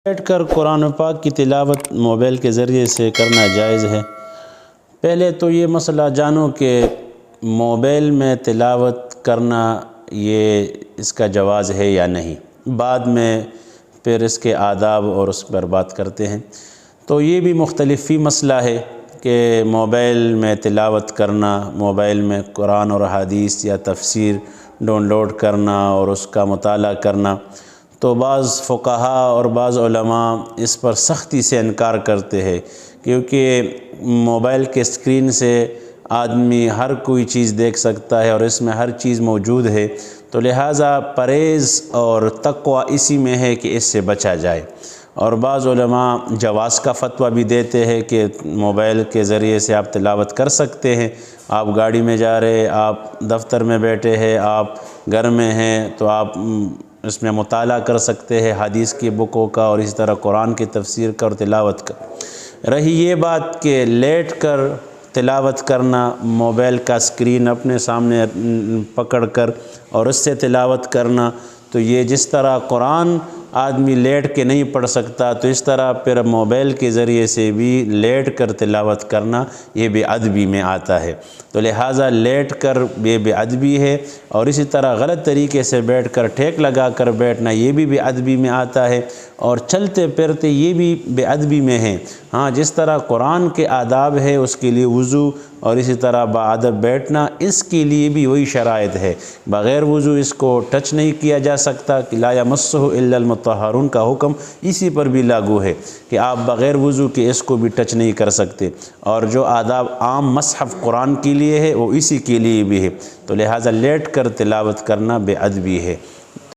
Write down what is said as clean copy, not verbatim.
بیٹھ کر قرآن پاک کی تلاوت موبائل کے ذریعے سے کرنا جائز ہے۔ پہلے تو یہ مسئلہ جانو کہ موبائل میں تلاوت کرنا یہ اس کا جواز ہے یا نہیں، بعد میں پھر اس کے آداب اور اس پر بات کرتے ہیں۔ تو یہ بھی مختلف مسئلہ ہے کہ موبائل میں تلاوت کرنا، موبائل میں قرآن اور حدیث یا تفسیر ڈاؤن لوڈ کرنا اور اس کا مطالعہ کرنا، تو بعض فقہا اور بعض علماء اس پر سختی سے انکار کرتے ہیں، کیونکہ موبائل کے اسکرین سے آدمی ہر کوئی چیز دیکھ سکتا ہے اور اس میں ہر چیز موجود ہے، تو لہٰذا پرہیز اور تقوی اسی میں ہے کہ اس سے بچا جائے۔ اور بعض علماء جواز کا فتویٰ بھی دیتے ہیں کہ موبائل کے ذریعے سے آپ تلاوت کر سکتے ہیں۔ آپ گاڑی میں جا رہے، آپ دفتر میں بیٹھے ہیں، آپ گھر میں ہیں، تو آپ اس میں مطالعہ کر سکتے ہیں حدیث کی بکوں کا اور اسی طرح قرآن کی تفسیر کا اور تلاوت کا۔ رہی یہ بات کہ لیٹ کر تلاوت کرنا، موبائل کا اسکرین اپنے سامنے پکڑ کر اور اس سے تلاوت کرنا، تو یہ جس طرح قرآن آدمی لیٹ کے نہیں پڑھ سکتا، تو اس طرح پھر موبائل کے ذریعے سے بھی لیٹ کر تلاوت کرنا یہ بے ادبی میں آتا ہے۔ تو لہٰذا لیٹ کر یہ بے ادبی ہے، اور اسی طرح غلط طریقے سے بیٹھ کر ٹھیک لگا کر بیٹھنا یہ بھی بے ادبی میں آتا ہے، اور چلتے پھرتے یہ بھی بے ادبی میں ہے۔ ہاں، جس طرح قرآن کے آداب ہے اس کے لیے وضو اور اسی طرح باادب بیٹھنا، اس کے لیے بھی وہی شرائط ہے۔ بغیر وضو اس کو ٹچ نہیں کیا جا سکتا، کہ لا یمسہ الا المطہرون کا حکم اسی پر بھی لاگو ہے کہ آپ بغیر وضو کے اس کو بھی ٹچ نہیں کر سکتے، اور جو آداب عام مصحف قرآن کے لیے ہے وہ اسی کے لیے بھی ہے، تو لہٰذا لیٹ کر تلاوت کرنا بے ادبی ہے۔